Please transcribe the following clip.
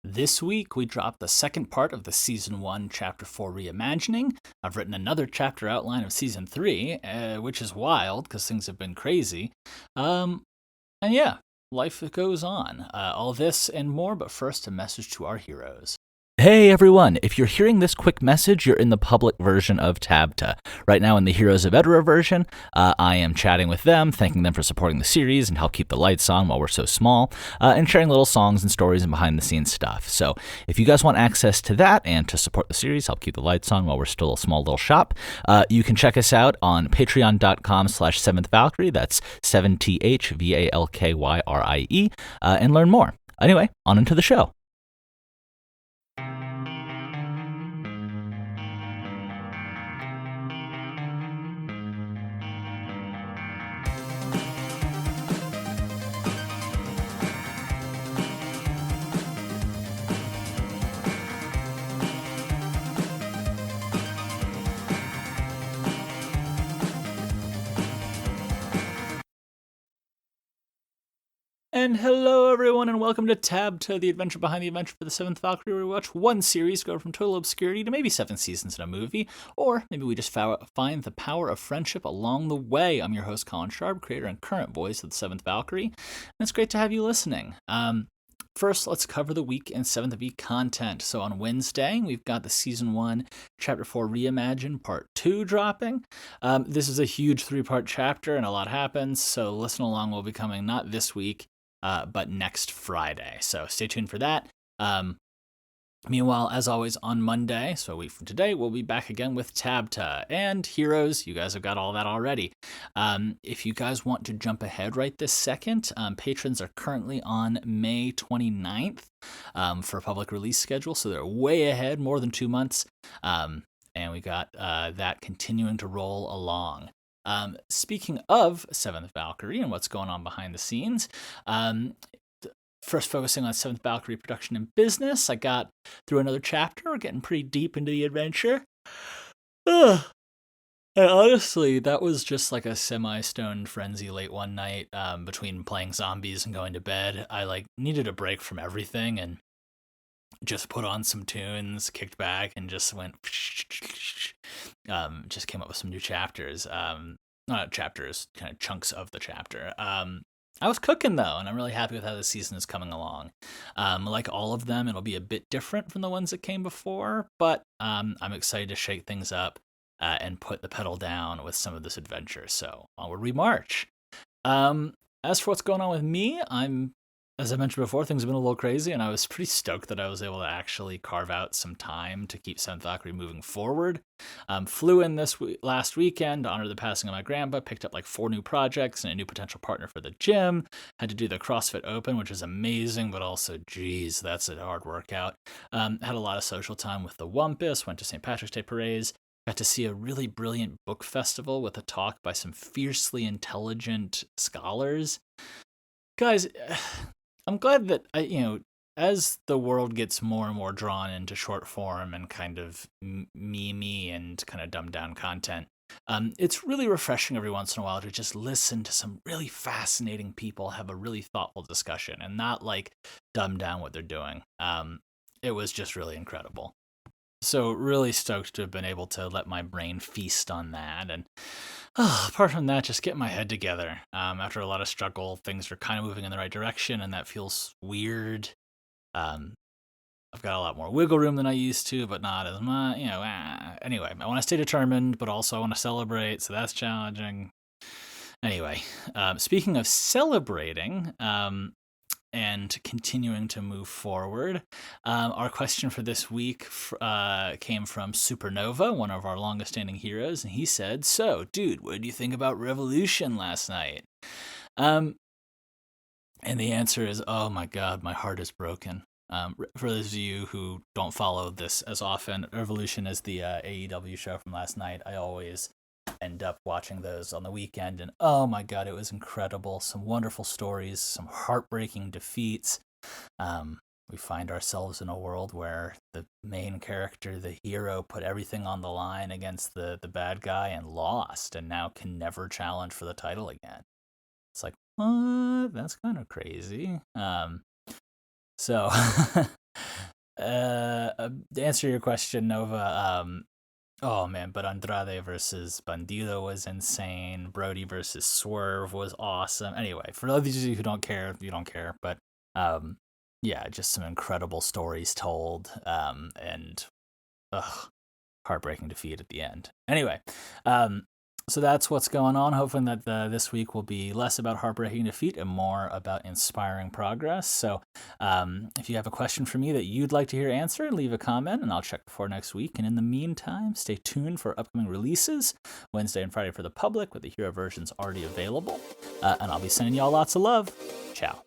This week, we dropped the second part of the Season 1, Chapter 4 Reimagining. I've written another chapter outline of Season 3, which is wild because things have been crazy. And yeah, life goes on. All this and more, but first, a message to our heroes. Hey everyone, if you're hearing this quick message, you're in the public version of TABTA. Right now in the Heroes of Edra version, I am chatting with them, thanking them for supporting the series and help keep the lights on while we're so small, and sharing little songs and stories and behind-the-scenes stuff. So if you guys want access to that and to support the series, help keep the lights on while we're still a small little shop, you can check us out on patreon.com/7thvalkyrie, that's 7THVALKYRIE, and learn more. Anyway, on into the show. And hello everyone, and welcome to TABTA, the adventure behind the adventure for the 7th Valkyrie, where we watch one series go from total obscurity to maybe 7 seasons in a movie, or maybe we just find the power of friendship along the way. I'm your host, Colin Sharp, creator and current voice of the 7th Valkyrie, and it's great to have you listening. First, let's cover the week in 7th V content. So on Wednesday, we've got the Season 1, Chapter 4 Reimagine Part 2 dropping. This is a huge 3-part chapter, and a lot happens, so listen along will be coming not this week, but next Friday. So stay tuned for that. Meanwhile, as always, on Monday, so a week from today, we'll be back again with TABTA and Heroes. You guys have got all that already. If you guys want to jump ahead right this second, patrons are currently on May 29th for a public release schedule, so they're way ahead, more than 2 months. And we got that continuing to roll along. Speaking of 7th Valkyrie and what's going on behind the scenes, first focusing on 7th Valkyrie production and business, I got through another chapter. We're getting pretty deep into the adventure. And honestly, that was just like a semi-stoned frenzy late one night between playing zombies and going to bed. I needed a break from everything and just put on some tunes, kicked back, and just went just came up with some new chapters. Not chapters, kind of chunks of the chapter. I was cooking, though, and I'm really happy with how this season is coming along. Like all of them, it'll be a bit different from the ones that came before, but I'm excited to shake things up and put the pedal down with some of this adventure. So onward we march. As for what's going on with me, as I mentioned before, things have been a little crazy, and I was pretty stoked that I was able to actually carve out some time to keep 7th Valkyrie moving forward. Flew in last weekend to honor the passing of my grandpa, picked up 4 new projects and a new potential partner for the gym. Had to do the CrossFit Open, which is amazing, but also, geez, that's a hard workout. Had a lot of social time with the Wumpus, went to St. Patrick's Day parades, got to see a really brilliant book festival with a talk by some fiercely intelligent scholars. Guys, I'm glad that, as the world gets more and more drawn into short form and kind of meme-y and kind of dumbed down content, it's really refreshing every once in a while to just listen to some really fascinating people have a really thoughtful discussion and not dumb down what they're doing. It was just really incredible. So really stoked to have been able to let my brain feast on that. And apart from that, just getting my head together. After a lot of struggle, things are kind of moving in the right direction, and that feels weird. I've got a lot more wiggle room than I used to, but not as much, Anyway, I want to stay determined, but also I want to celebrate, so that's challenging. Anyway, speaking of celebrating, and continuing to move forward. Our question for this week came from Supernova, one of our longest-standing heroes, and he said, "So, dude, what did you think about Revolution last night?" And the answer is, oh my god, my heart is broken. For those of you who don't follow this as often, Revolution is the AEW show from last night. I always end up watching those on the weekend, and oh my god, it was incredible. Some wonderful stories, some heartbreaking defeats. We find ourselves in a world where the main character, the hero, put everything on the line against the bad guy and lost, and now can never challenge for the title again. It's like, what? That's kind of crazy. So To answer your question, Nova, oh man, but Andrade versus Bandido was insane. Brody versus Swerve was awesome. Anyway, for those of you who don't care, you don't care. But yeah, just some incredible stories told. And heartbreaking defeat at the end. Anyway, so that's what's going on. Hoping that this week will be less about heartbreaking defeat and more about inspiring progress. So if you have a question for me that you'd like to hear answered, leave a comment and I'll check before next week. And in the meantime, stay tuned for upcoming releases Wednesday and Friday for the public with the hero versions already available. And I'll be sending y'all lots of love. Ciao.